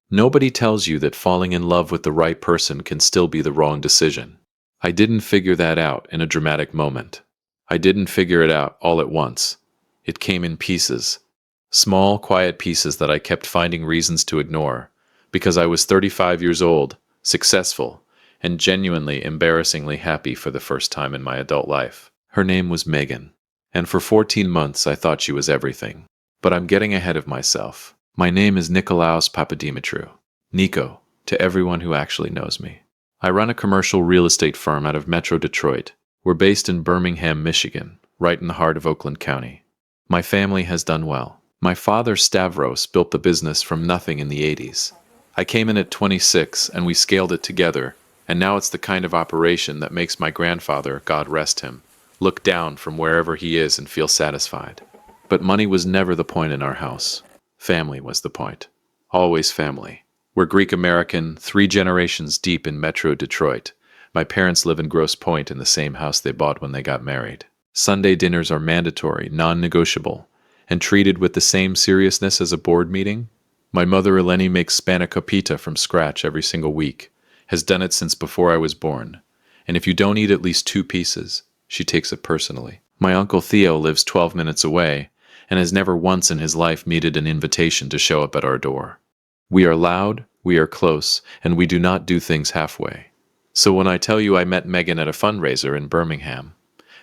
Nobody tells you that falling in love with the right person can still be the wrong decision. I didn't figure that out in a dramatic moment. I didn't figure it out all at once. It came in pieces. Small, quiet pieces that I kept finding reasons to ignore, because I was 35 years old, successful, and genuinely embarrassingly happy for the first time in my adult life. Her name was Megan, and for 14 months I thought she was everything. But I'm getting ahead of myself. My name is Nikolaos Papadimitriou. Nico, to everyone who actually knows me. I run a commercial real estate firm out of Metro Detroit. We're based in Birmingham, Michigan, right in the heart of Oakland County. My family has done well. My father, Stavros, built the business from nothing in the 80s. I came in at 26 and we scaled it together, and now it's the kind of operation that makes my grandfather, God rest him, look down from wherever he is and feel satisfied. But money was never the point in our house. Family was the point. Always family. We're Greek American, 3 generations deep in Metro Detroit. My parents live in Grosse Pointe in the same house they bought when they got married. Sunday dinners are mandatory, non-negotiable, and treated with the same seriousness as a board meeting. My mother Eleni makes spanakopita from scratch every single week, has done it since before I was born. And if you don't eat at least 2 pieces, she takes it personally. My uncle Theo lives 12 minutes away, and has never once in his life needed an invitation to show up at our door. We are loud, we are close, and we do not do things halfway. So when I tell you I met Megan at a fundraiser in Birmingham,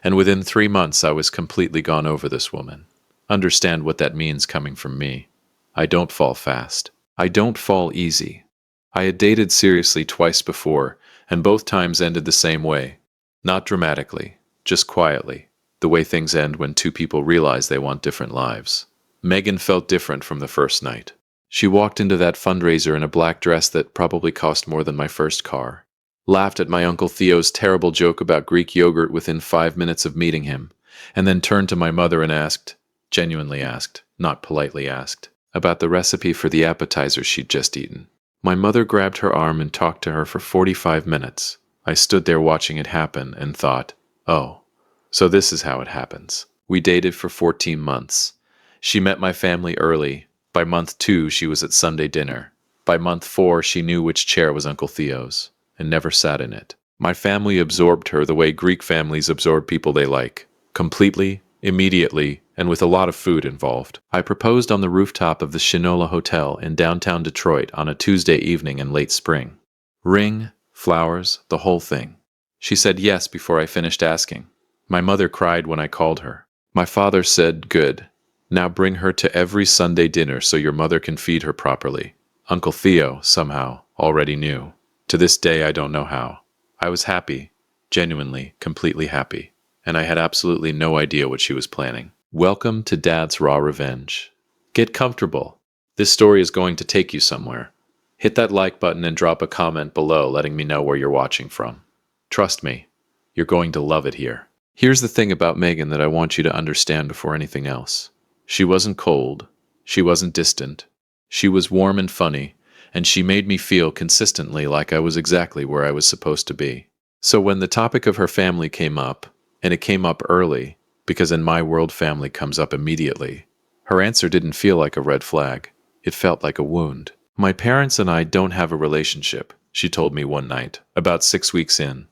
and within 3 months I was completely gone over this woman, understand what that means coming from me. I don't fall fast. I don't fall easy. I had dated seriously twice before, and both times ended the same way. Not dramatically, just quietly. The way things end when 2 people realize they want different lives. Megan felt different from the first night. She walked into that fundraiser in a black dress that probably cost more than my first car, laughed at my Uncle Theo's terrible joke about Greek yogurt within 5 minutes of meeting him, and then turned to my mother and asked, genuinely asked, not politely asked, about the recipe for the appetizer she'd just eaten. My mother grabbed her arm and talked to her for 45 minutes. I stood there watching it happen and thought, oh, so this is how it happens. We dated for 14 months. She met my family early. By month 2, she was at Sunday dinner. By month 4, she knew which chair was Uncle Theo's, and never sat in it. My family absorbed her the way Greek families absorb people they like. Completely, immediately, and with a lot of food involved. I proposed on the rooftop of the Shinola Hotel in downtown Detroit on a Tuesday evening in late spring. Ring, flowers, the whole thing. She said yes before I finished asking. My mother cried when I called her. My father said, good. Now bring her to every Sunday dinner so your mother can feed her properly. Uncle Theo, somehow, already knew. To this day, I don't know how. I was happy, genuinely, completely happy, and I had absolutely no idea what she was planning. Welcome to Dad's Raw Revenge. Get comfortable. This story is going to take you somewhere. Hit that like button and drop a comment below letting me know where you're watching from. Trust me, you're going to love it here. Here's the thing about Megan that I want you to understand before anything else. She wasn't cold. She wasn't distant. She was warm and funny, and she made me feel consistently like I was exactly where I was supposed to be. So when the topic of her family came up, and it came up early, because in my world family comes up immediately, her answer didn't feel like a red flag. It felt like a wound. My parents and I don't have a relationship, she told me one night, about 6 weeks in.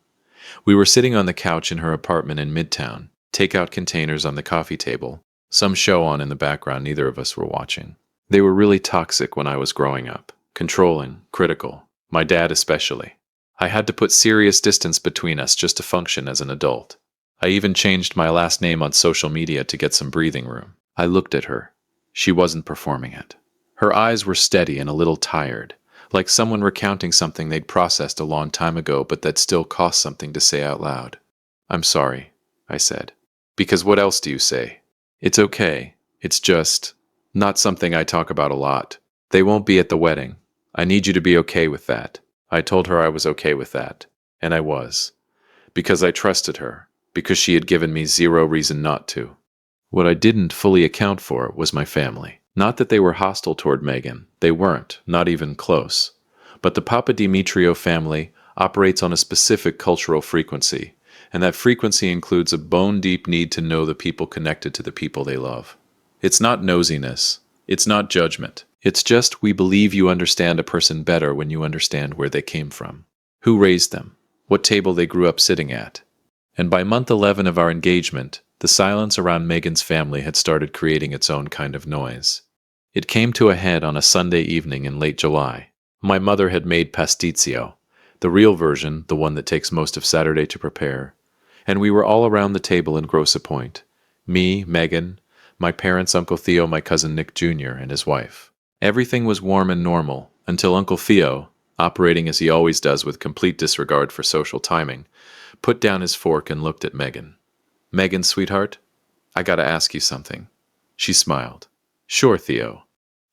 We were sitting on the couch in her apartment in Midtown, takeout containers on the coffee table, some show on in the background neither of us were watching. They were really toxic when I was growing up, controlling, critical, my dad especially. I had to put serious distance between us just to function as an adult. I even changed my last name on social media to get some breathing room. I looked at her. She wasn't performing it. Her eyes were steady and a little tired, like someone recounting something they'd processed a long time ago but that still cost something to say out loud. I'm sorry, I said. Because what else do you say? It's okay. It's just not something I talk about a lot. They won't be at the wedding. I need you to be okay with that. I told her I was okay with that. And I was. Because I trusted her. Because she had given me zero reason not to. What I didn't fully account for was my family. Not that they were hostile toward Megan. They weren't, not even close. But the Papadimitriou family operates on a specific cultural frequency, and that frequency includes a bone-deep need to know the people connected to the people they love. It's not nosiness. It's not judgment. It's just we believe you understand a person better when you understand where they came from, who raised them, what table they grew up sitting at. And by month 11 of our engagement, the silence around Megan's family had started creating its own kind of noise. It came to a head on a Sunday evening in late July. My mother had made pasticcio, the real version, the one that takes most of Saturday to prepare, and we were all around the table in Grosse Pointe. Me, Megan, my parents, Uncle Theo, my cousin Nick Jr., and his wife. Everything was warm and normal until Uncle Theo, operating as he always does with complete disregard for social timing, put down his fork and looked at Megan. "Megan, sweetheart, I gotta ask you something." She smiled. "Sure, Theo.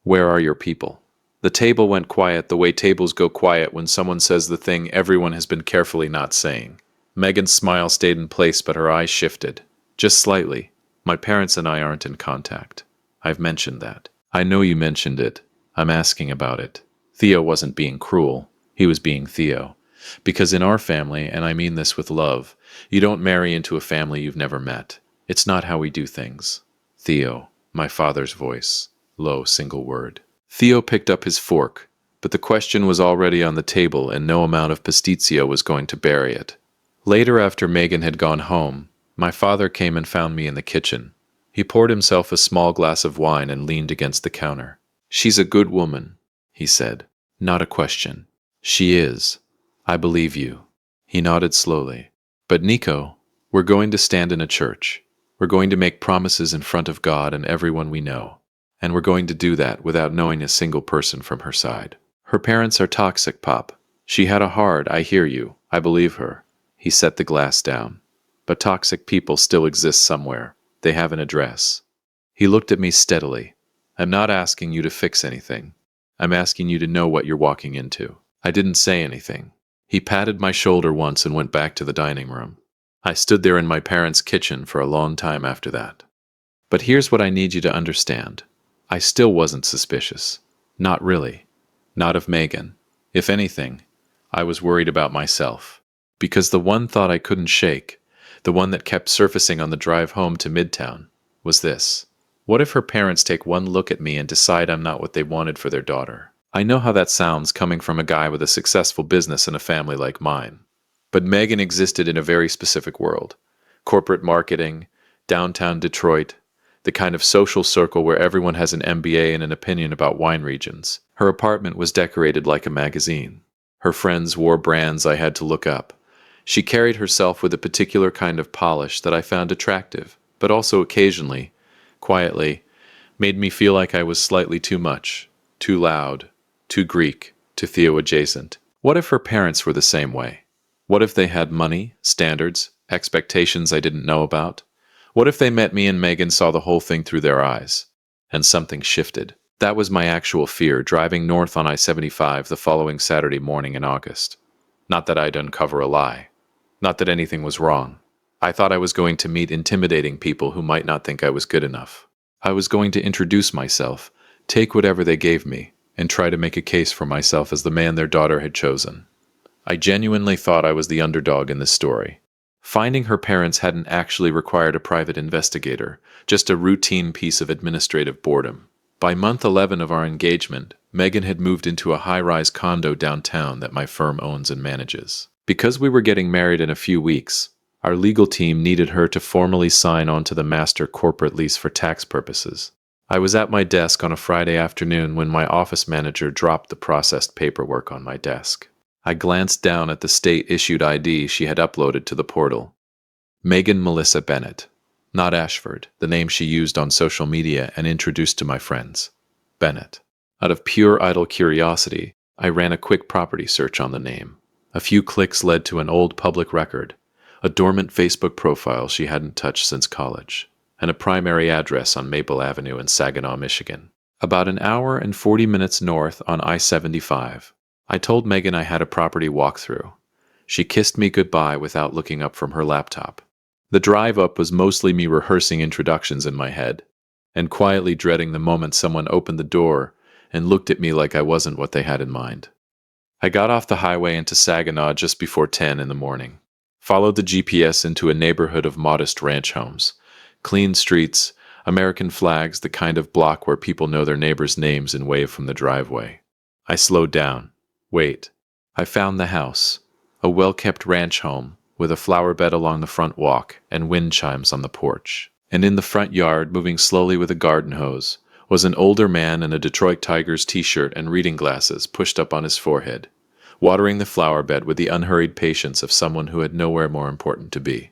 Where are your people?" The table went quiet the way tables go quiet when someone says the thing everyone has been carefully not saying. Megan's smile stayed in place, but her eyes shifted. Just slightly. "My parents and I aren't in contact. I've mentioned that." "I know you mentioned it. I'm asking about it." Theo wasn't being cruel. He was being Theo. Because in our family, and I mean this with love, you don't marry into a family you've never met. It's not how we do things. "Theo," my father's voice. Low, single word. Theo picked up his fork, but the question was already on the table and no amount of pasticcio was going to bury it. Later, after Megan had gone home, my father came and found me in the kitchen. He poured himself a small glass of wine and leaned against the counter. "She's a good woman," he said. "Not a question. She is. I believe you." He nodded slowly. "But Nico, we're going to stand in a church. We're going to make promises in front of God and everyone we know. And we're going to do that without knowing a single person from her side. Her parents are toxic, Pop. She had a hard, I hear you, I believe her." He set the glass down. "But toxic people still exist somewhere. They have an address." He looked at me steadily. "I'm not asking you to fix anything. I'm asking you to know what you're walking into." I didn't say anything. He patted my shoulder once and went back to the dining room. I stood there in my parents' kitchen for a long time after that. But here's what I need you to understand. I still wasn't suspicious. Not really. Not of Megan. If anything, I was worried about myself. Because the one thought I couldn't shake, the one that kept surfacing on the drive home to Midtown, was this. What if her parents take one look at me and decide I'm not what they wanted for their daughter? I know how that sounds coming from a guy with a successful business and a family like mine. But Megan existed in a very specific world. Corporate marketing, downtown Detroit, the kind of social circle where everyone has an MBA and an opinion about wine regions. Her apartment was decorated like a magazine. Her friends wore brands I had to look up. She carried herself with a particular kind of polish that I found attractive, but also occasionally, quietly, made me feel like I was slightly too much, too loud, too Greek, too Theo adjacent. What if her parents were the same way? What if they had money, standards, expectations I didn't know about? What if they met me and Megan saw the whole thing through their eyes? And something shifted. That was my actual fear, driving north on I-75 the following Saturday morning in August. Not that I'd uncover a lie. Not that anything was wrong. I thought I was going to meet intimidating people who might not think I was good enough. I was going to introduce myself, take whatever they gave me, and try to make a case for myself as the man their daughter had chosen. I genuinely thought I was the underdog in this story. Finding her parents hadn't actually required a private investigator, just a routine piece of administrative boredom. By month 11 of our engagement, Megan had moved into a high-rise condo downtown that my firm owns and manages. Because we were getting married in a few weeks, our legal team needed her to formally sign onto the master corporate lease for tax purposes. I was at my desk on a Friday afternoon when my office manager dropped the processed paperwork on my desk. I glanced down at the state-issued ID she had uploaded to the portal. Megan Melissa Bennett. Not Ashford, the name she used on social media and introduced to my friends. Bennett. Out of pure idle curiosity, I ran a quick property search on the name. A few clicks led to an old public record, a dormant Facebook profile she hadn't touched since college, and a primary address on Maple Avenue in Saginaw, Michigan. About an hour and 40 minutes north on I-75. I told Megan I had a property walkthrough. She kissed me goodbye without looking up from her laptop. The drive up was mostly me rehearsing introductions in my head, and quietly dreading the moment someone opened the door and looked at me like I wasn't what they had in mind. I got off the highway into Saginaw just before 10 in the morning, followed the GPS into a neighborhood of modest ranch homes, clean streets, American flags, the kind of block where people know their neighbors' names and wave from the driveway. I slowed down. Wait. I found the house. A well-kept ranch home, with a flower bed along the front walk and wind chimes on the porch. And in the front yard, moving slowly with a garden hose, was an older man in a Detroit Tigers t-shirt and reading glasses pushed up on his forehead, watering the flower bed with the unhurried patience of someone who had nowhere more important to be.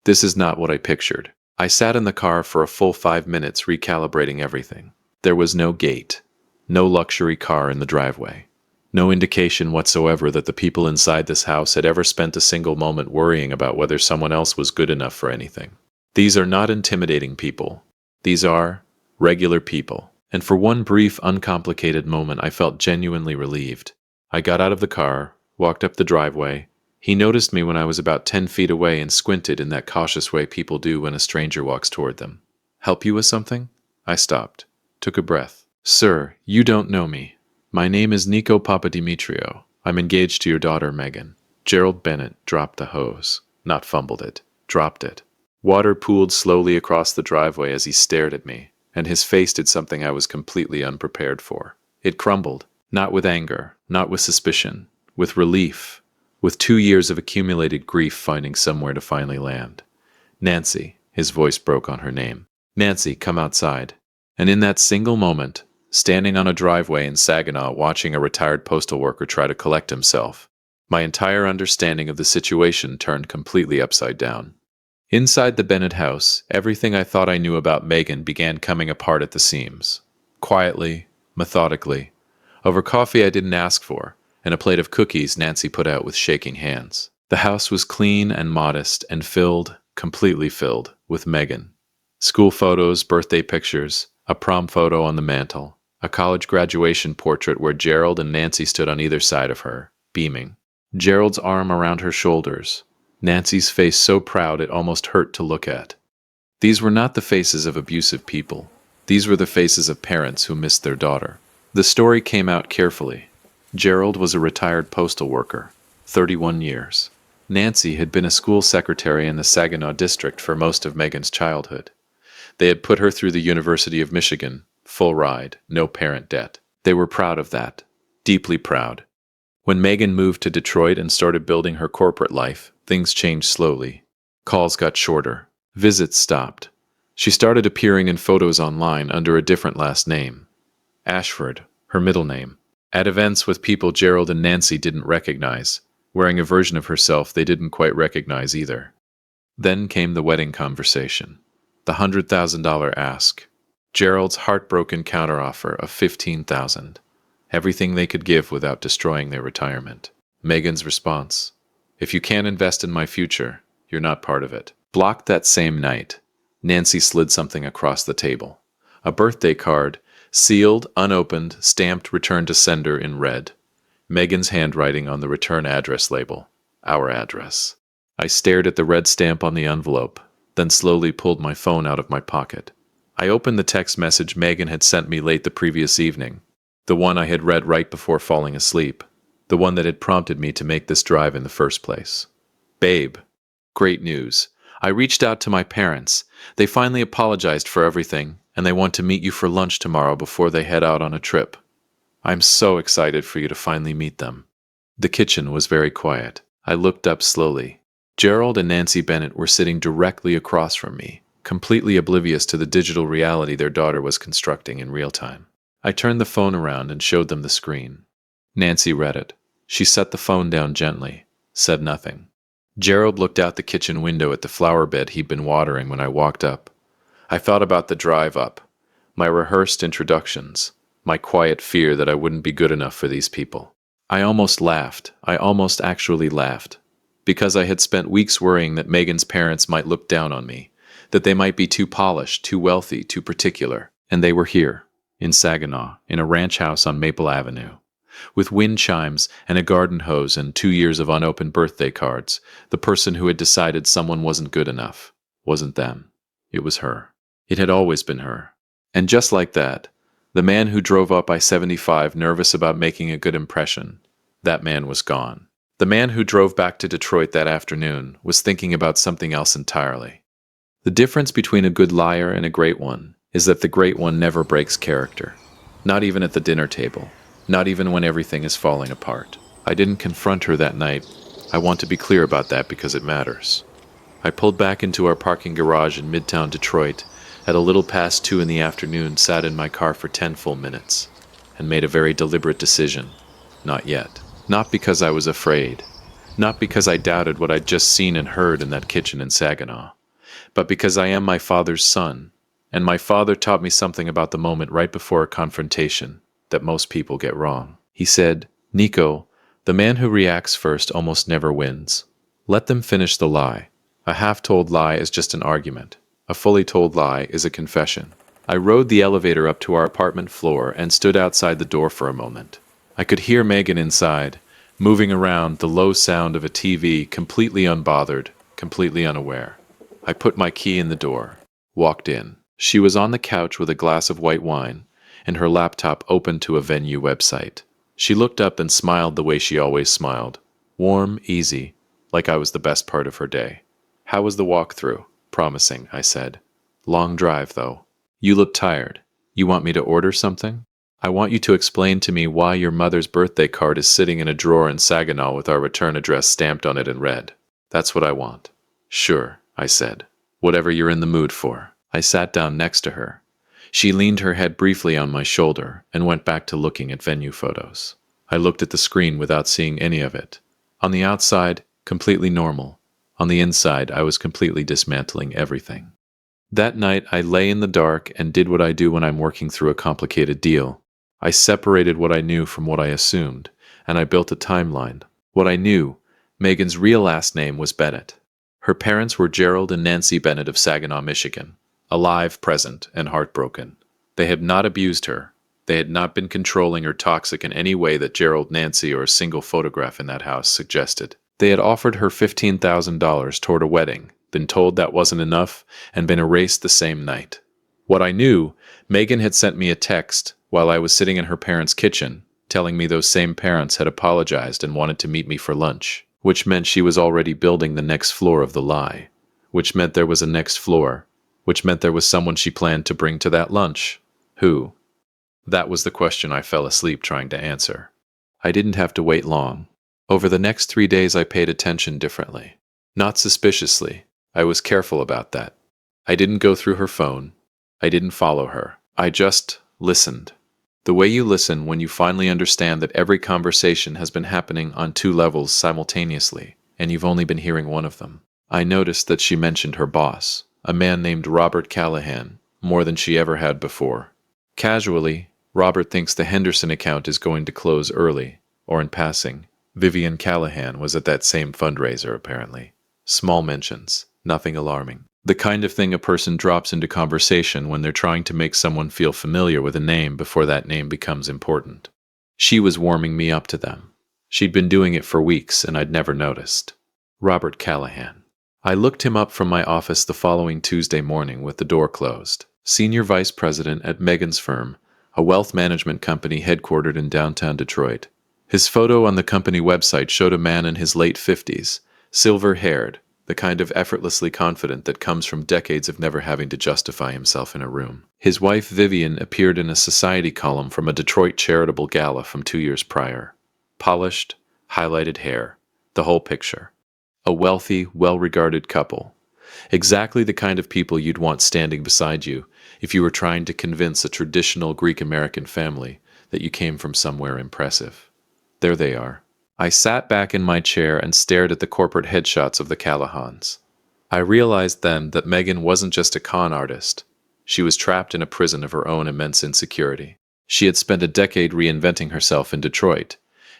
This is not what I pictured. I sat in the car for a full 5 minutes recalibrating everything. There was no gate, no luxury car in the driveway, no indication whatsoever that the people inside this house had ever spent a single moment worrying about whether someone else was good enough for anything. These are not intimidating people. These are regular people. And for one brief, uncomplicated moment, I felt genuinely relieved. I got out of the car, walked up the driveway. He noticed me when I was about 10 feet away and squinted in that cautious way people do when a stranger walks toward them. "Help you with something?" I stopped, took a breath. "Sir, you don't know me. My name is Nico Papadimitriou. I'm engaged to your daughter, Megan." Gerald Bennett dropped the hose. Not fumbled it. Dropped it. Water pooled slowly across the driveway as he stared at me, and his face did something I was completely unprepared for. It crumbled, not with anger, not with suspicion, with relief, with 2 years of accumulated grief finding somewhere to finally land. "Nancy," his voice broke on her name. "Nancy, come outside." And in that single moment, standing on a driveway in Saginaw watching a retired postal worker try to collect himself, my entire understanding of the situation turned completely upside down. Inside the Bennett house, everything I thought I knew about Megan began coming apart at the seams. Quietly, methodically, over coffee I didn't ask for, and a plate of cookies Nancy put out with shaking hands. The house was clean and modest and filled, completely filled, with Megan. School photos, birthday pictures, a prom photo on the mantel, a college graduation portrait where Gerald and Nancy stood on either side of her, beaming. Gerald's arm around her shoulders, Nancy's face so proud it almost hurt to look at. These were not the faces of abusive people. These were the faces of parents who missed their daughter. The story came out carefully. Gerald was a retired postal worker, 31 years. Nancy had been a school secretary in the Saginaw district for most of Megan's childhood. They had put her through the University of Michigan, full ride, no parent debt. They were proud of that, deeply proud. When Megan moved to Detroit and started building her corporate life, things changed slowly. Calls got shorter. Visits stopped. She started appearing in photos online under a different last name. Ashford, her middle name. At events with people Gerald and Nancy didn't recognize, wearing a version of herself they didn't quite recognize either. Then came the wedding conversation. The $100,000 ask. Gerald's heartbroken counteroffer of $15,000. Everything they could give without destroying their retirement. Megan's response: "If you can't invest in my future, you're not part of it." Blocked that same night, Nancy slid something across the table. A birthday card, sealed, unopened, stamped return to sender in red. Megan's handwriting on the return address label. Our address. I stared at the red stamp on the envelope, then slowly pulled my phone out of my pocket. I opened the text message Megan had sent me late the previous evening. The one I had read right before falling asleep. The one that had prompted me to make this drive in the first place. "Babe, great news. I reached out to my parents. They finally apologized for everything, and they want to meet you for lunch tomorrow before they head out on a trip. I'm so excited for you to finally meet them." The kitchen was very quiet. I looked up slowly. Gerald and Nancy Bennett were sitting directly across from me, completely oblivious to the digital reality their daughter was constructing in real time. I turned the phone around and showed them the screen. Nancy read it. She set the phone down gently, said nothing. Gerald looked out the kitchen window at the flower bed he'd been watering when I walked up. I thought about the drive up, my rehearsed introductions, my quiet fear that I wouldn't be good enough for these people. I almost laughed. I almost actually laughed. Because I had spent weeks worrying that Megan's parents might look down on me, that they might be too polished, too wealthy, too particular. And they were here, in Saginaw, in a ranch house on Maple Avenue. With wind chimes and a garden hose and 2 years of unopened birthday cards, the person who had decided someone wasn't good enough wasn't them. It was her. It had always been her. And just like that, the man who drove up I-75 nervous about making a good impression, that man was gone. The man who drove back to Detroit that afternoon was thinking about something else entirely. The difference between a good liar and a great one is that the great one never breaks character. Not even at the dinner table. Not even when everything is falling apart. I didn't confront her that night. I want to be clear about that because it matters. I pulled back into our parking garage in Midtown Detroit at a little past 2 in the afternoon, sat in my car for 10 full minutes, and made a very deliberate decision. Not yet. Not because I was afraid. Not because I doubted what I'd just seen and heard in that kitchen in Saginaw. But because I am my father's son, and my father taught me something about the moment right before a confrontation that most people get wrong. He said, "Nico, the man who reacts first almost never wins. Let them finish the lie. A half-told lie is just an argument. A fully told lie is a confession." I rode the elevator up to our apartment floor and stood outside the door for a moment. I could hear Megan inside, moving around, the low sound of a TV, completely unbothered, completely unaware. I put my key in the door, walked in. She was on the couch with a glass of white wine, and her laptop open to a venue website. She looked up and smiled the way she always smiled. Warm, easy, like I was the best part of her day. "How was the walkthrough?" "Promising," I said. "Long drive, though." "You look tired. You want me to order something?" "I want you to explain to me why your mother's birthday card is sitting in a drawer in Saginaw with our return address stamped on it in red. That's what I want." "Sure," I said. "Whatever you're in the mood for." I sat down next to her. She leaned her head briefly on my shoulder and went back to looking at venue photos. I looked at the screen without seeing any of it. On the outside, completely normal. On the inside, I was completely dismantling everything. That night, I lay in the dark and did what I do when I'm working through a complicated deal. I separated what I knew from what I assumed, and I built a timeline. What I knew, Megan's real last name was Bennett. Her parents were Gerald and Nancy Bennett of Saginaw, Michigan, alive, present, and heartbroken. They had not abused her. They had not been controlling or toxic in any way that Gerald, Nancy, or a single photograph in that house suggested. They had offered her $15,000 toward a wedding, been told that wasn't enough, and been erased the same night. What I knew, Megan had sent me a text while I was sitting in her parents' kitchen, telling me those same parents had apologized and wanted to meet me for lunch, which meant she was already building the next floor of the lie, which meant there was a next floor, which meant there was someone she planned to bring to that lunch. Who? That was the question I fell asleep trying to answer. I didn't have to wait long. Over the next 3 days, I paid attention differently. Not suspiciously. I was careful about that. I didn't go through her phone. I didn't follow her. I just listened. The way you listen when you finally understand that every conversation has been happening on 2 levels simultaneously, and you've only been hearing one of them. I noticed that she mentioned her boss, a man named Robert Callahan, more than she ever had before. Casually, Robert thinks the Henderson account is going to close early, or in passing. Vivian Callahan was at that same fundraiser, apparently. Small mentions, nothing alarming. The kind of thing a person drops into conversation when they're trying to make someone feel familiar with a name before that name becomes important. She was warming me up to them. She'd been doing it for weeks, and I'd never noticed. Robert Callahan. I looked him up from my office the following Tuesday morning with the door closed. Senior Vice President at Megan's firm, a wealth management company headquartered in downtown Detroit. His photo on the company website showed a man in his late 50s, silver-haired, the kind of effortlessly confident that comes from decades of never having to justify himself in a room. His wife Vivian appeared in a society column from a Detroit charitable gala from 2 years prior. Polished, highlighted hair, the whole picture. A wealthy, well-regarded couple. Exactly the kind of people you'd want standing beside you if you were trying to convince a traditional Greek-American family that you came from somewhere impressive. There they are. I sat back in my chair and stared at the corporate headshots of the Callahans. I realized then that Megan wasn't just a con artist. She was trapped in a prison of her own immense insecurity. She had spent a decade reinventing herself in Detroit,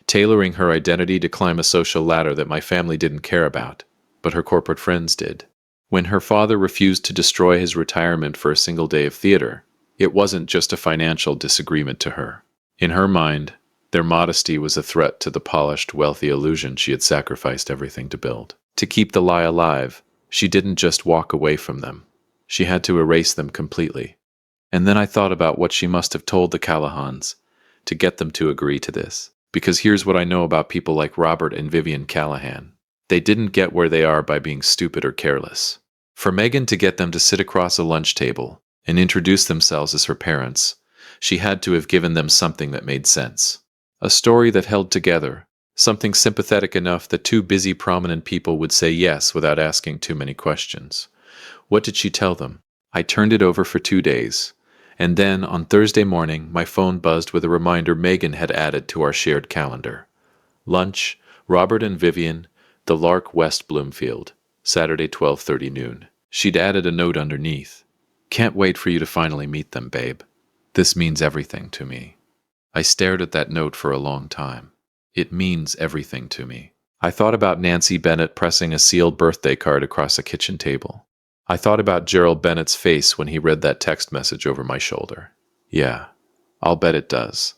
tailoring her identity to climb a social ladder that my family didn't care about, but her corporate friends did. When her father refused to destroy his retirement for a single day of theater, it wasn't just a financial disagreement to her. In her mind, their modesty was a threat to the polished, wealthy illusion she had sacrificed everything to build. To keep the lie alive, she didn't just walk away from them. She had to erase them completely. And then I thought about what she must have told the Callahans to get them to agree to this. Because here's what I know about people like Robert and Vivian Callahan. They didn't get where they are by being stupid or careless. For Megan to get them to sit across a lunch table and introduce themselves as her parents, she had to have given them something that made sense. A story that held together, something sympathetic enough that two busy prominent people would say yes without asking too many questions. What did she tell them? I turned it over for 2 days, and then on Thursday morning my phone buzzed with a reminder Megan had added to our shared calendar. Lunch, Robert and Vivian, the Lark, West Bloomfield, Saturday 12:30 noon. She'd added a note underneath. Can't wait for you to finally meet them, babe. This means everything to me. I stared at that note for a long time. It means everything to me. I thought about Nancy Bennett pressing a sealed birthday card across a kitchen table. I thought about Gerald Bennett's face when he read that text message over my shoulder. Yeah, I'll bet it does.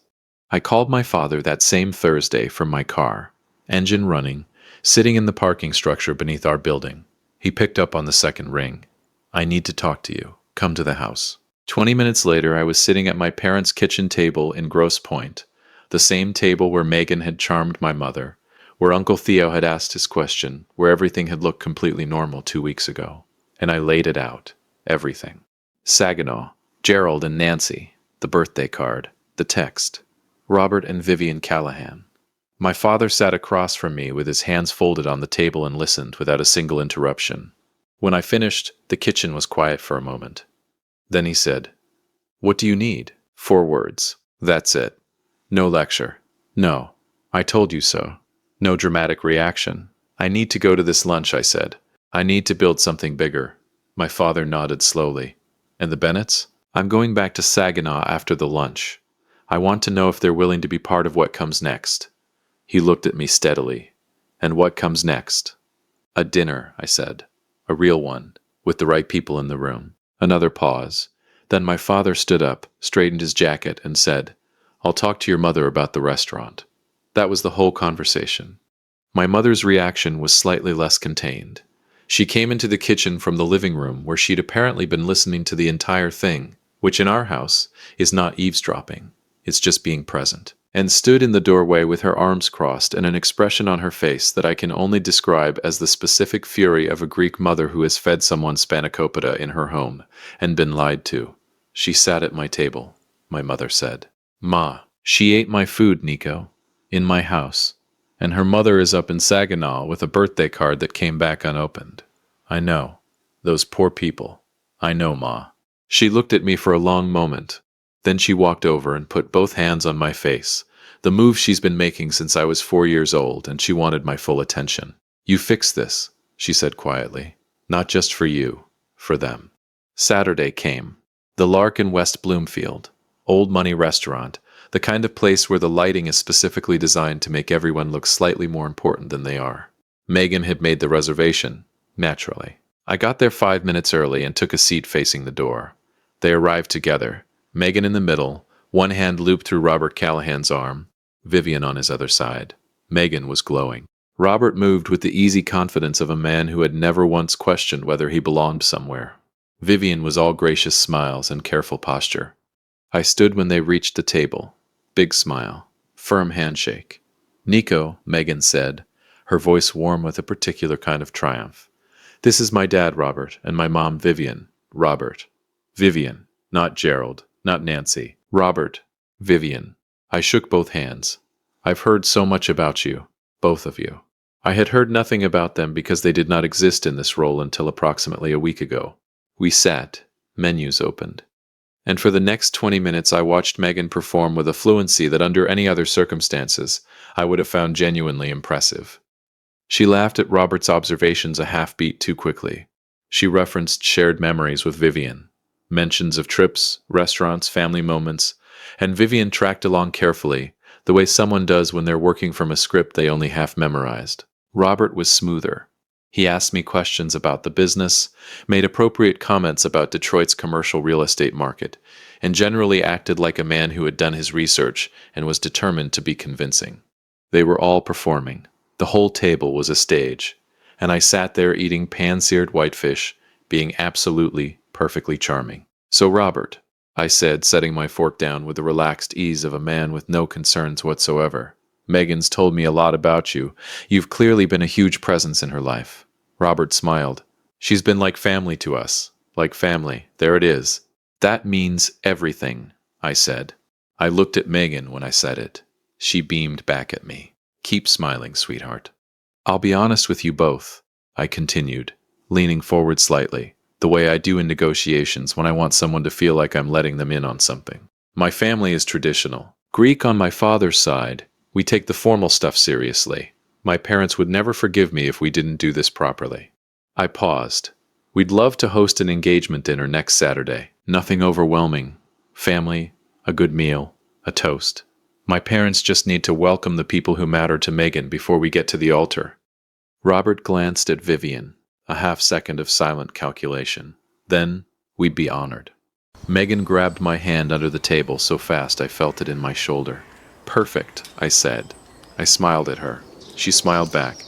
I called my father that same Thursday from my car, engine running, sitting in the parking structure beneath our building. He picked up on the second ring. I need to talk to you. Come to the house. 20 minutes later, I was sitting at my parents' kitchen table in Grosse Pointe, the same table where Megan had charmed my mother, where Uncle Theo had asked his question, where everything had looked completely normal 2 weeks ago. And I laid it out. Everything. Saginaw, Gerald and Nancy, the birthday card, the text. Robert and Vivian Callahan. My father sat across from me with his hands folded on the table and listened without a single interruption. When I finished, the kitchen was quiet for a moment. Then he said, "What do you need?" 4 words. That's it. No lecture. No. I told you so. No dramatic reaction. I need to go to this lunch, I said. I need to build something bigger. My father nodded slowly. And the Bennetts? I'm going back to Saginaw after the lunch. I want to know if they're willing to be part of what comes next. He looked at me steadily. And what comes next? A dinner, I said. A real one, with the right people in the room. Another pause. Then my father stood up, straightened his jacket, and said, I'll talk to your mother about the restaurant. That was the whole conversation. My mother's reaction was slightly less contained. She came into the kitchen from the living room where she'd apparently been listening to the entire thing, which in our house is not eavesdropping, it's just being present, and stood in the doorway with her arms crossed and an expression on her face that I can only describe as the specific fury of a Greek mother who has fed someone spanakopita in her home and been lied to. She sat at my table, my mother said. Ma, she ate my food, Nico, in my house. And her mother is up in Saginaw with a birthday card that came back unopened. I know. Those poor people. I know, Ma. She looked at me for a long moment. Then she walked over and put both hands on my face, the move she's been making since I was 4 years old, and she wanted my full attention. You fix this, she said quietly. Not just for you, for them. Saturday came. The Lark in West Bloomfield. Old money restaurant. The kind of place where the lighting is specifically designed to make everyone look slightly more important than they are. Megan had made the reservation, naturally. I got there 5 minutes early and took a seat facing the door. They arrived together, Megan in the middle, one hand looped through Robert Callahan's arm, Vivian on his other side. Megan was glowing. Robert moved with the easy confidence of a man who had never once questioned whether he belonged somewhere. Vivian was all gracious smiles and careful posture. I stood when they reached the table. Big smile. Firm handshake. Nico, Megan said, her voice warm with a particular kind of triumph. This is my dad, Robert, and my mom, Vivian. Robert. Vivian. Not Gerald. Not Nancy. Robert. Vivian. I shook both hands. I've heard so much about you. Both of you. I had heard nothing about them because they did not exist in this role until approximately a week ago. We sat. Menus opened. And for the next 20 minutes I watched Megan perform with a fluency that under any other circumstances I would have found genuinely impressive. She laughed at Robert's observations a half-beat too quickly. She referenced shared memories with Vivian, mentions of trips, restaurants, family moments, and Vivian tracked along carefully, the way someone does when they're working from a script they only half memorized. Robert was smoother. He asked me questions about the business, made appropriate comments about Detroit's commercial real estate market, and generally acted like a man who had done his research and was determined to be convincing. They were all performing. The whole table was a stage, and I sat there eating pan-seared whitefish, being absolutely, perfectly charming. So, Robert, I said, setting my fork down with the relaxed ease of a man with no concerns whatsoever. Megan's told me a lot about you. You've clearly been a huge presence in her life. Robert smiled. She's been like family to us. Like family. There it is. That means everything, I said. I looked at Megan when I said it. She beamed back at me. Keep smiling, sweetheart. I'll be honest with you both, I continued, leaning forward slightly, the way I do in negotiations when I want someone to feel like I'm letting them in on something. My family is traditional. Greek on my father's side. We take the formal stuff seriously. My parents would never forgive me if we didn't do this properly. I paused. We'd love to host an engagement dinner next Saturday. Nothing overwhelming. Family, a good meal, a toast. My parents just need to welcome the people who matter to Megan before we get to the altar. Robert glanced at Vivian, a half-second of silent calculation. Then, we'd be honored. Megan grabbed my hand under the table so fast I felt it in my shoulder. Perfect, I said. I smiled at her. She smiled back.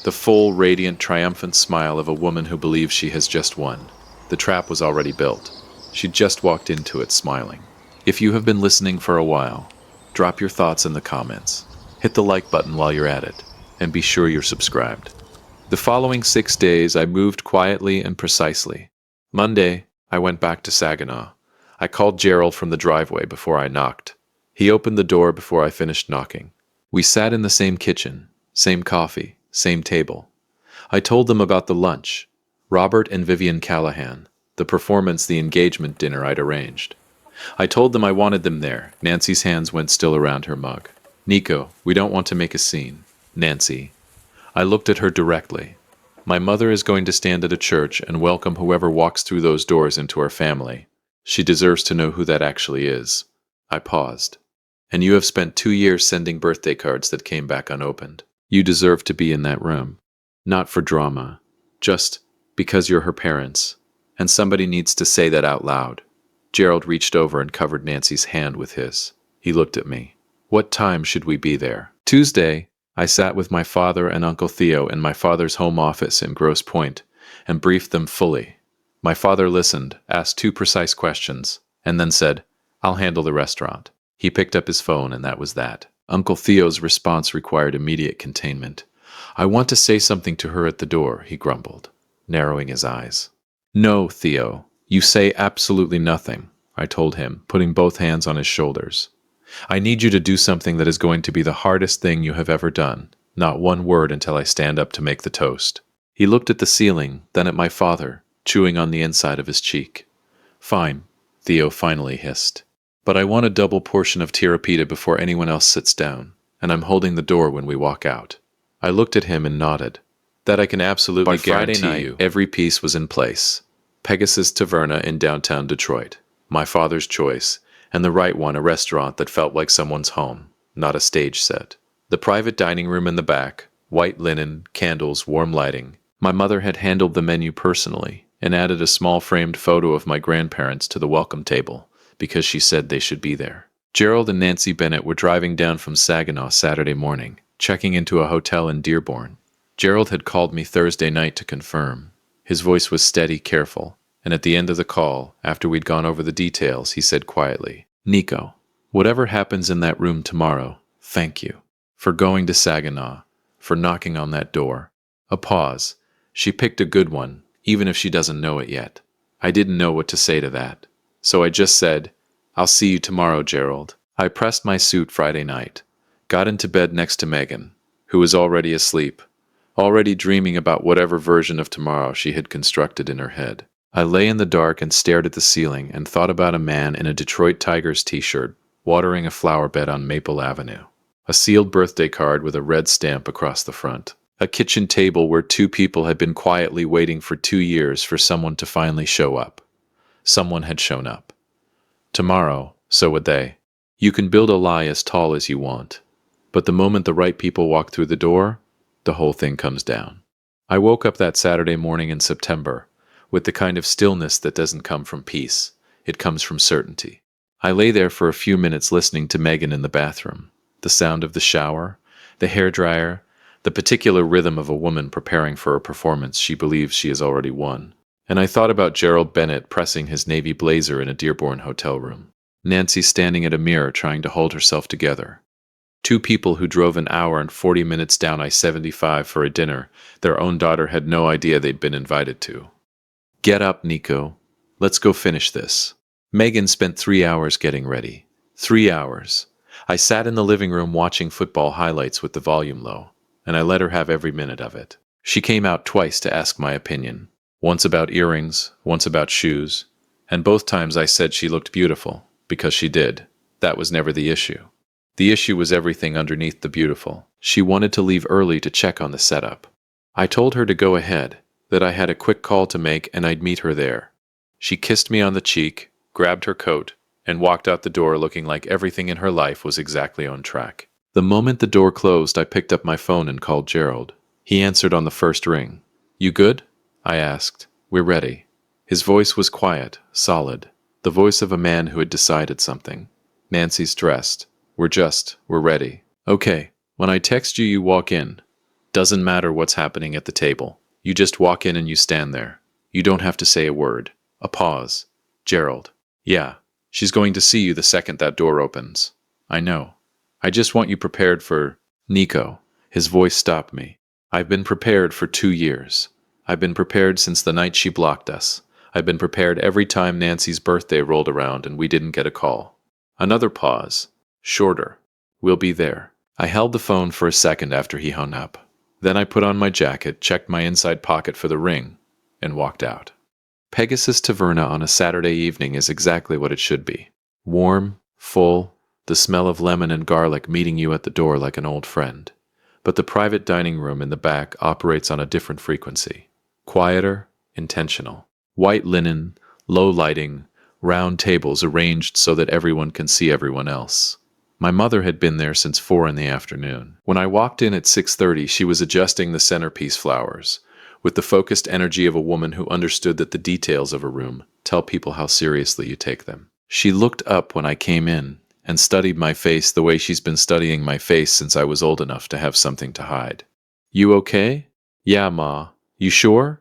The full, radiant, triumphant smile of a woman who believes she has just won. The trap was already built. She'd just walked into it smiling. If you have been listening for a while, drop your thoughts in the comments. Hit the like button while you're at it, and be sure you're subscribed. The following 6 days, I moved quietly and precisely. Monday, I went back to Saginaw. I called Gerald from the driveway before I knocked. He opened the door before I finished knocking. We sat in the same kitchen, same coffee, same table. I told them about the lunch, Robert and Vivian Callahan, the performance, the engagement dinner I'd arranged. I told them I wanted them there. Nancy's hands went still around her mug. Nico, we don't want to make a scene. Nancy. I looked at her directly. My mother is going to stand at a church and welcome whoever walks through those doors into our family. She deserves to know who that actually is. I paused. And you have spent 2 years sending birthday cards that came back unopened. You deserve to be in that room. Not for drama. Just because you're her parents. And somebody needs to say that out loud. Gerald reached over and covered Nancy's hand with his. He looked at me. What time should we be there? Tuesday, I sat with my father and Uncle Theo in my father's home office in Grosse Pointe and briefed them fully. My father listened, asked 2 precise questions, and then said, I'll handle the restaurant. He picked up his phone and that was that. Uncle Theo's response required immediate containment. I want to say something to her at the door, he grumbled, narrowing his eyes. No, Theo. You say absolutely nothing, I told him, putting both hands on his shoulders. I need you to do something that is going to be the hardest thing you have ever done. Not one word until I stand up to make the toast. He looked at the ceiling, then at my father, chewing on the inside of his cheek. Fine, Theo finally hissed. But I want a double portion of tirapita before anyone else sits down, and I'm holding the door when we walk out. I looked at him and nodded. That I can absolutely guarantee you. Every piece was in place. Pegasus Taverna in downtown Detroit, my father's choice, and the right one, a restaurant that felt like someone's home, not a stage set. The private dining room in the back, white linen, candles, warm lighting. My mother had handled the menu personally and added a small framed photo of my grandparents to the welcome table because she said they should be there. Gerald and Nancy Bennett were driving down from Saginaw Saturday morning, checking into a hotel in Dearborn. Gerald had called me Thursday night to confirm. His voice was steady, careful, and at the end of the call, after we'd gone over the details, he said quietly, Nico, whatever happens in that room tomorrow, thank you. For going to Saginaw, for knocking on that door. A pause. She picked a good one, even if she doesn't know it yet. I didn't know what to say to that. So I just said, I'll see you tomorrow, Gerald. I pressed my suit Friday night, got into bed next to Megan, who was already asleep, already dreaming about whatever version of tomorrow she had constructed in her head. I lay in the dark and stared at the ceiling and thought about a man in a Detroit Tigers t-shirt watering a flower bed on Maple Avenue. A sealed birthday card with a red stamp across the front. A kitchen table where 2 people had been quietly waiting for 2 years for someone to finally show up. Someone had shown up. Tomorrow, so would they. You can build a lie as tall as you want, but the moment the right people walk through the door, the whole thing comes down. I woke up that Saturday morning in September with the kind of stillness that doesn't come from peace. It comes from certainty. I lay there for a few minutes listening to Megan in the bathroom. The sound of the shower, the hairdryer, the particular rhythm of a woman preparing for a performance she believes she has already won. And I thought about Gerald Bennett pressing his navy blazer in a Dearborn hotel room. Nancy standing at a mirror trying to hold herself together. 2 people who drove an hour and 40 minutes down I-75 for a dinner their own daughter had no idea they'd been invited to. Get up, Nico. Let's go finish this. Megan spent 3 hours getting ready. 3 hours. I sat in the living room watching football highlights with the volume low, and I let her have every minute of it. She came out twice to ask my opinion. Once about earrings, once about shoes, and both times I said she looked beautiful, because she did. That was never the issue. The issue was everything underneath the beautiful. She wanted to leave early to check on the setup. I told her to go ahead, that I had a quick call to make and I'd meet her there. She kissed me on the cheek, grabbed her coat, and walked out the door looking like everything in her life was exactly on track. The moment the door closed, I picked up my phone and called Gerald. He answered on the first ring. "You good?" I asked. "We're ready." His voice was quiet, solid, the voice of a man who had decided something. "Nancy's dressed. We're ready." "Okay, when I text you, you walk in. Doesn't matter what's happening at the table. You just walk in and you stand there. You don't have to say a word." A pause. "Gerald." "Yeah, she's going to see you the second that door opens." "I know. I just want you prepared for—" "Nico." His voice stopped me. "I've been prepared for 2 years. I've been prepared since the night she blocked us. I've been prepared every time Nancy's birthday rolled around and we didn't get a call." Another pause. Shorter. "We'll be there." I held the phone for a second after he hung up. Then I put on my jacket, checked my inside pocket for the ring, and walked out. Pegasus Taverna on a Saturday evening is exactly what it should be. Warm, full, the smell of lemon and garlic meeting you at the door like an old friend. But the private dining room in the back operates on a different frequency. Quieter, intentional. White linen, low lighting, round tables arranged so that everyone can see everyone else. My mother had been there since 4 in the afternoon. When I walked in at 6:30, she was adjusting the centerpiece flowers, with the focused energy of a woman who understood that the details of a room tell people how seriously you take them. She looked up when I came in and studied my face the way she's been studying my face since I was old enough to have something to hide. "You okay?" "Yeah, Ma. You sure?"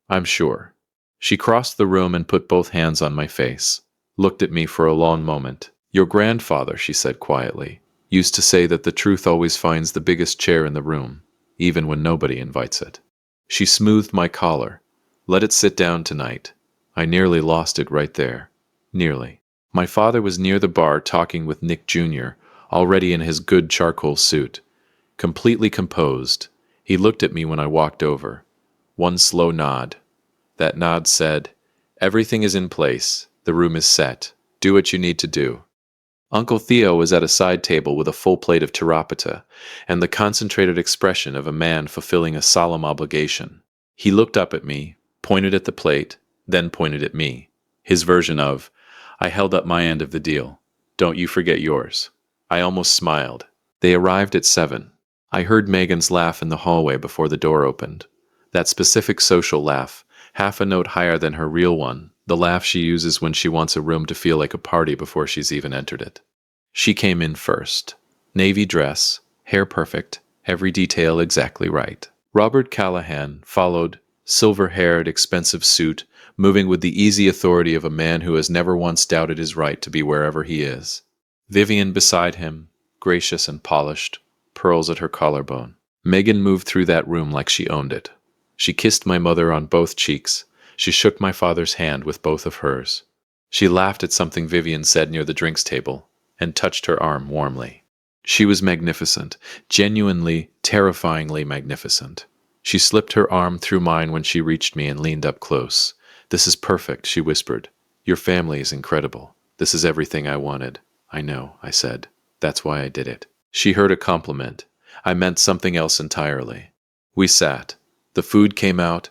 "I'm sure." She crossed the room and put both hands on my face, looked at me for a long moment. "Your grandfather," she said quietly, "used to say that the truth always finds the biggest chair in the room, even when nobody invites it." She smoothed my collar. "Let it sit down tonight." I nearly lost it right there. Nearly. My father was near the bar talking with Nick Jr., already in his good charcoal suit. Completely composed, he looked at me when I walked over. One slow nod. That nod said, "Everything is in place. The room is set. Do what you need to do." Uncle Theo was at a side table with a full plate of tirapita and the concentrated expression of a man fulfilling a solemn obligation. He looked up at me, pointed at the plate, then pointed at me. His version of, I held up my end of the deal. "Don't you forget yours." I almost smiled. They arrived at 7. I heard Megan's laugh in the hallway before the door opened. That specific social laugh, half a note higher than her real one, the laugh she uses when she wants a room to feel like a party before she's even entered it. She came in first. Navy dress, hair perfect, every detail exactly right. Robert Callahan followed, silver-haired, expensive suit, moving with the easy authority of a man who has never once doubted his right to be wherever he is. Vivian beside him, gracious and polished, pearls at her collarbone. Megan moved through that room like she owned it. She kissed my mother on both cheeks. She shook my father's hand with both of hers. She laughed at something Vivian said near the drinks table and touched her arm warmly. She was magnificent, genuinely, terrifyingly magnificent. She slipped her arm through mine when she reached me and leaned up close. "This is perfect," she whispered. "Your family is incredible. This is everything I wanted." "I know," I said. "That's why I did it." She heard a compliment. I meant something else entirely. We sat. The food came out.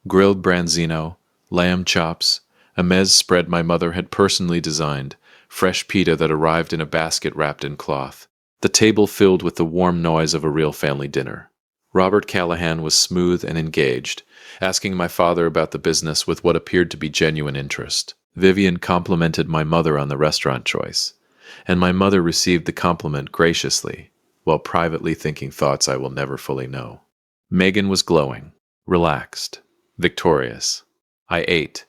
Grilled branzino, lamb chops, a meze spread my mother had personally designed, fresh pita that arrived in a basket wrapped in cloth. The table filled with the warm noise of a real family dinner. Robert Callahan was smooth and engaged, asking my father about the business with what appeared to be genuine interest. Vivian complimented my mother on the restaurant choice, and my mother received the compliment graciously, while privately thinking thoughts I will never fully know. Megan was glowing, relaxed, victorious. I ate.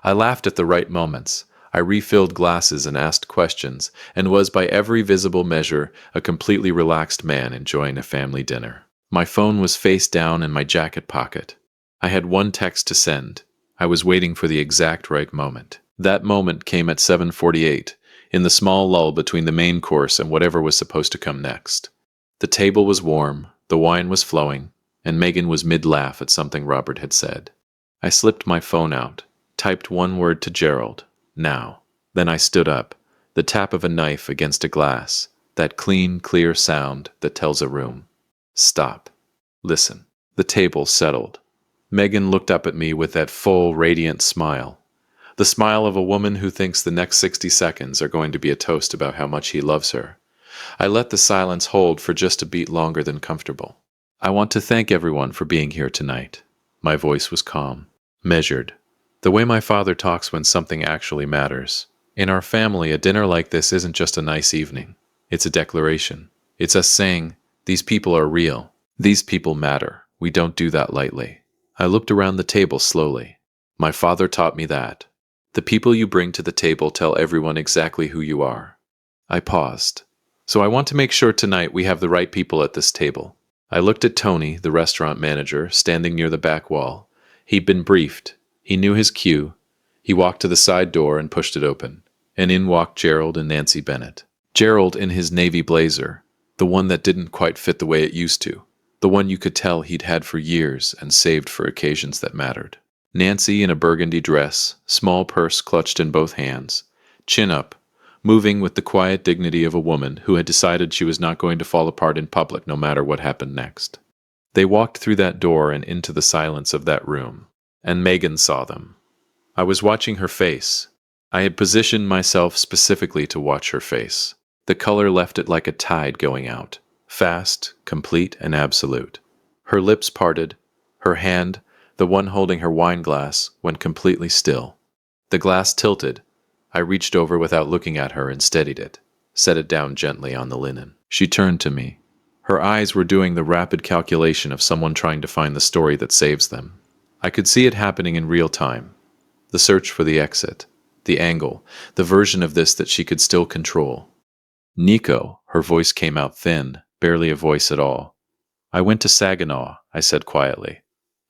I laughed at the right moments. I refilled glasses and asked questions, and was by every visible measure a completely relaxed man enjoying a family dinner. My phone was face down in my jacket pocket. I had one text to send. I was waiting for the exact right moment. That moment came at 7:48, in the small lull between the main course and whatever was supposed to come next. The table was warm, the wine was flowing, and Megan was mid-laugh at something Robert had said. I slipped my phone out, typed one word to Gerald, now. Then I stood up, the tap of a knife against a glass, that clean, clear sound that tells a room. Stop. Listen. The table settled. Megan looked up at me with that full, radiant smile. The smile of a woman who thinks the next 60 seconds are going to be a toast about how much he loves her. I let the silence hold for just a beat longer than comfortable. I want to thank everyone for being here tonight. My voice was calm, measured. The way my father talks when something actually matters. In our family, a dinner like this isn't just a nice evening. It's a declaration. It's us saying, these people are real. These people matter. We don't do that lightly. I looked around the table slowly. My father taught me that. The people you bring to the table tell everyone exactly who you are. I paused. So I want to make sure tonight we have the right people at this table. I looked at Tony, the restaurant manager, standing near the back wall. He'd been briefed. He knew his cue. He walked to the side door and pushed it open. And in walked Gerald and Nancy Bennett. Gerald in his navy blazer, the one that didn't quite fit the way it used to. The one you could tell he'd had for years and saved for occasions that mattered. Nancy in a burgundy dress, small purse clutched in both hands, chin up, moving with the quiet dignity of a woman who had decided she was not going to fall apart in public no matter what happened next. They walked through that door and into the silence of that room, and Megan saw them. I was watching her face. I had positioned myself specifically to watch her face. The color left it like a tide going out. Fast, complete, and absolute. Her lips parted, her hand, the one holding her wine glass, went completely still. The glass tilted. I reached over without looking at her and steadied it, set it down gently on the linen. She turned to me. Her eyes were doing the rapid calculation of someone trying to find the story that saves them. I could see it happening in real time. The search for the exit, the angle, the version of this that she could still control. Nico, her voice came out thin, barely a voice at all. I went to Saginaw, I said quietly,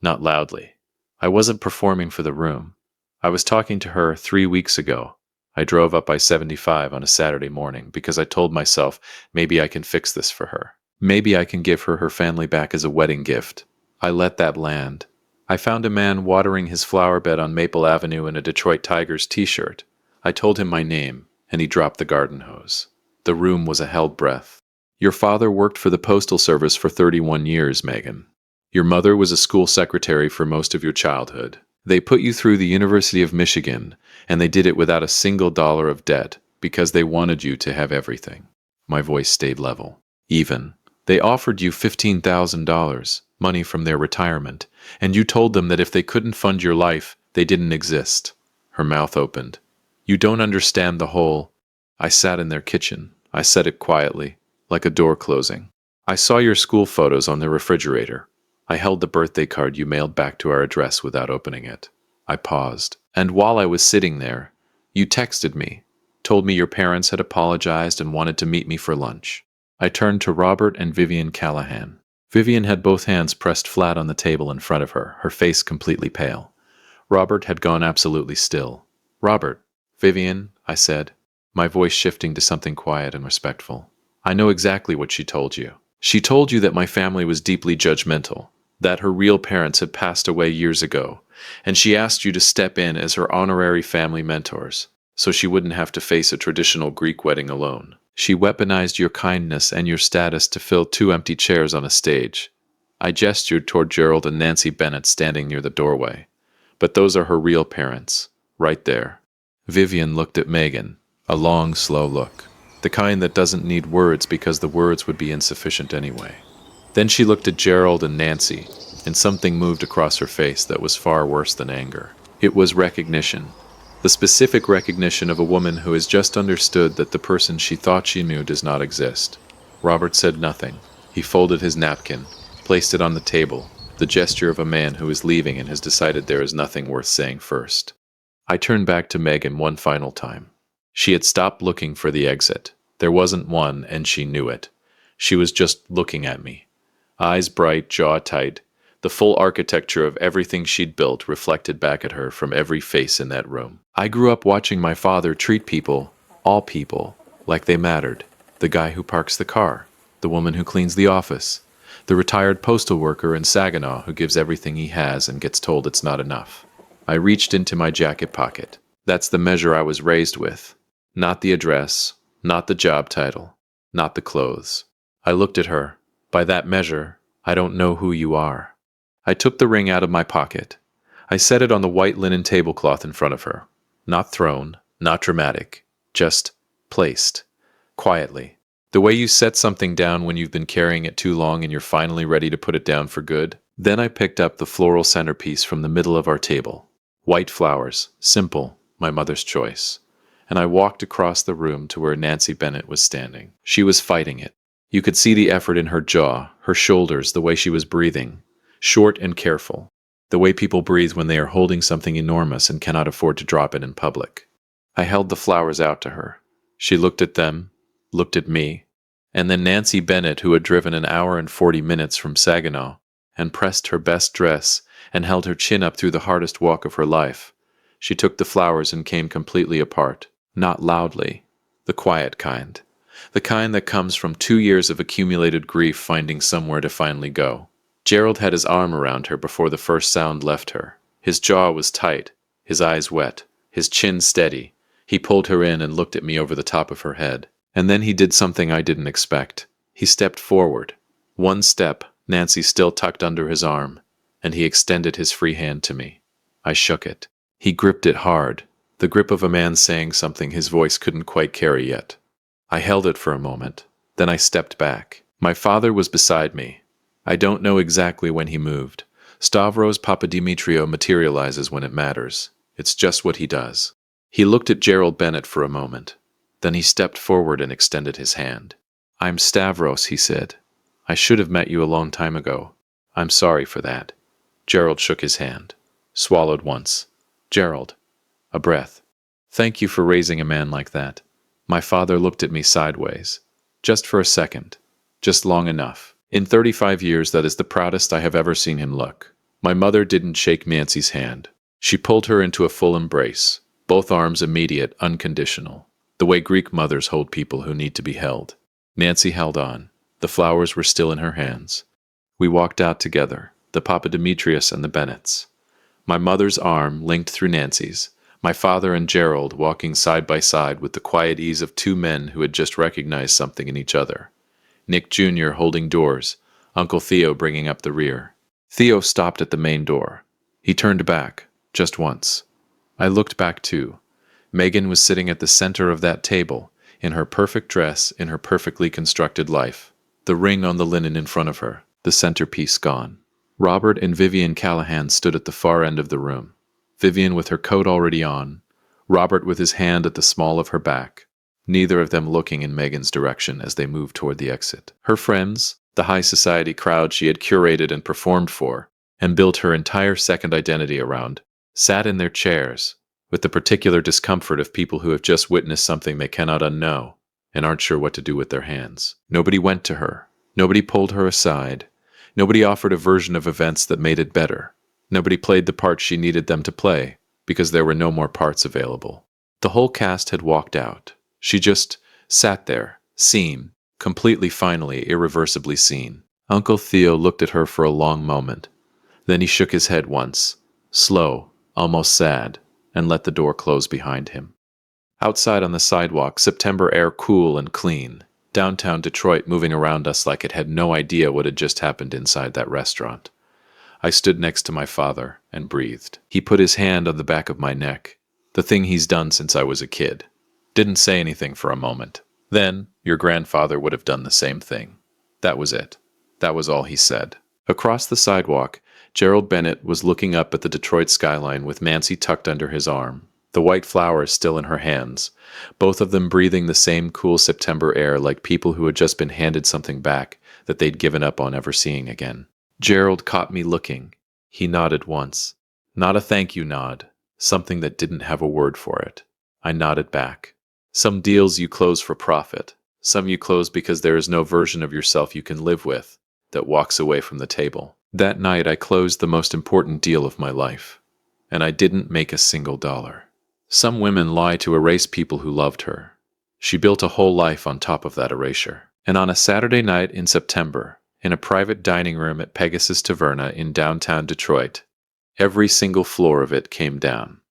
not loudly. I wasn't performing for the room. I was talking to her 3 weeks ago. I drove up I-75 on a Saturday morning because I told myself maybe I can fix this for her. Maybe I can give her her family back as a wedding gift. I let that land. I found a man watering his flower bed on Maple Avenue in a Detroit Tigers t-shirt. I told him my name, and he dropped the garden hose. The room was a held breath. Your father worked for the Postal Service for 31 years, Megan. Your mother was a school secretary for most of your childhood. They put you through the University of Michigan, and they did it without a single dollar of debt because they wanted you to have everything. My voice stayed level. Even. They offered you $15,000, money from their retirement, and you told them that if they couldn't fund your life, they didn't exist. Her mouth opened. You don't understand the whole. I sat in their kitchen. I said it quietly, like a door closing. I saw your school photos on the refrigerator. I held the birthday card you mailed back to our address without opening it. I paused. And while I was sitting there, you texted me, told me your parents had apologized and wanted to meet me for lunch. I turned to Robert and Vivian Callahan. Vivian had both hands pressed flat on the table in front of her, her face completely pale. Robert had gone absolutely still. Robert, Vivian, I said, my voice shifting to something quiet and respectful. I know exactly what she told you. She told you that my family was deeply judgmental, that her real parents had passed away years ago, and she asked you to step in as her honorary family mentors, so she wouldn't have to face a traditional Greek wedding alone. She weaponized your kindness and your status to fill 2 empty chairs on a stage. I gestured toward Gerald and Nancy Bennett standing near the doorway. But those are her real parents, right there. Vivian looked at Megan, a long, slow look, the kind that doesn't need words because the words would be insufficient anyway. Then she looked at Gerald and Nancy, and something moved across her face that was far worse than anger. It was recognition. The specific recognition of a woman who has just understood that the person she thought she knew does not exist. Robert said nothing. He folded his napkin, placed it on the table, the gesture of a man who is leaving and has decided there is nothing worth saying first. I turned back to Megan one final time. She had stopped looking for the exit. There wasn't one, and she knew it. She was just looking at me. Eyes bright, jaw tight, The full architecture of everything she'd built reflected back at her from every face in that room. I grew up watching my father treat people, all people, like they mattered. The guy who parks the car, the woman who cleans the office, the retired postal worker in Saginaw who gives everything he has and gets told it's not enough. I reached into my jacket pocket. That's the measure I was raised with. Not the address, not the job title, not the clothes. I looked at her. By that measure, I don't know who you are. I took the ring out of my pocket. I set it on the white linen tablecloth in front of her. Not thrown, not dramatic, just placed. Quietly. The way you set something down when you've been carrying it too long and you're finally ready to put it down for good. Then I picked up the floral centerpiece from the middle of our table. White flowers, simple, my mother's choice. And I walked across the room to where Nancy Bennett was standing. She was fighting it. You could see the effort in her jaw, her shoulders, the way she was breathing. Short and careful. The way people breathe when they are holding something enormous and cannot afford to drop it in public. I held the flowers out to her. She looked at them, looked at me, and then Nancy Bennett, who had driven an hour and 40 minutes from Saginaw, and pressed her best dress, and held her chin up through the hardest walk of her life. She took the flowers and came completely apart. Not loudly. The quiet kind. The kind that comes from 2 years of accumulated grief finding somewhere to finally go. Gerald had his arm around her before the first sound left her. His jaw was tight, his eyes wet, his chin steady. He pulled her in and looked at me over the top of her head. And then he did something I didn't expect. He stepped forward. One step, Nancy still tucked under his arm, and he extended his free hand to me. I shook it. He gripped it hard, the grip of a man saying something his voice couldn't quite carry yet. I held it for a moment. Then I stepped back. My father was beside me. I don't know exactly when he moved. Stavros Papadimitriou materializes when it matters. It's just what he does. He looked at Gerald Bennett for a moment. Then he stepped forward and extended his hand. "I'm Stavros," he said. "I should have met you a long time ago. I'm sorry for that." Gerald shook his hand. Swallowed once. "Gerald." A breath. "Thank you for raising a man like that." My father looked at me sideways. Just for a second. Just long enough. In 35 years, that is the proudest I have ever seen him look. My mother didn't shake Nancy's hand. She pulled her into a full embrace. Both arms immediate, unconditional. The way Greek mothers hold people who need to be held. Nancy held on. The flowers were still in her hands. We walked out together, the Papadimitrious and the Bennetts. My mother's arm linked through Nancy's. My father and Gerald walking side by side with the quiet ease of two men who had just recognized something in each other. Nick Jr. holding doors, Uncle Theo bringing up the rear. Theo stopped at the main door. He turned back, just once. I looked back too. Megan was sitting at the center of that table, in her perfect dress, in her perfectly constructed life. The ring on the linen in front of her, the centerpiece gone. Robert and Vivian Callahan stood at the far end of the room. Vivian with her coat already on, Robert with his hand at the small of her back, neither of them looking in Megan's direction as they moved toward the exit. Her friends, the high society crowd she had curated and performed for, and built her entire second identity around, sat in their chairs, with the particular discomfort of people who have just witnessed something they cannot unknow, and aren't sure what to do with their hands. Nobody went to her. Nobody pulled her aside. Nobody offered a version of events that made it better. Nobody played the part she needed them to play, because there were no more parts available. The whole cast had walked out. She just sat there, seen, completely, finally, irreversibly seen. Uncle Theo looked at her for a long moment. Then he shook his head once, slow, almost sad, and let the door close behind him. Outside on the sidewalk, September air cool and clean. Downtown Detroit moving around us like it had no idea what had just happened inside that restaurant. I stood next to my father and breathed. He put his hand on the back of my neck, the thing he's done since I was a kid. Didn't say anything for a moment. Then, your grandfather would have done the same thing. That was it. That was all he said. Across the sidewalk, Gerald Bennett was looking up at the Detroit skyline with Nancy tucked under his arm, the white flowers still in her hands, both of them breathing the same cool September air like people who had just been handed something back that they'd given up on ever seeing again. Gerald caught me looking. He nodded once. Not a thank you nod, something that didn't have a word for it. I nodded back. Some deals you close for profit. Some you close because there is no version of yourself you can live with that walks away from the table. That night I closed the most important deal of my life, and I didn't make a single dollar. Some women lie to erase people who loved her. She built a whole life on top of that erasure. And on a Saturday night in September, in a private dining room at Pegasus Taverna in downtown Detroit, every single floor of it came down.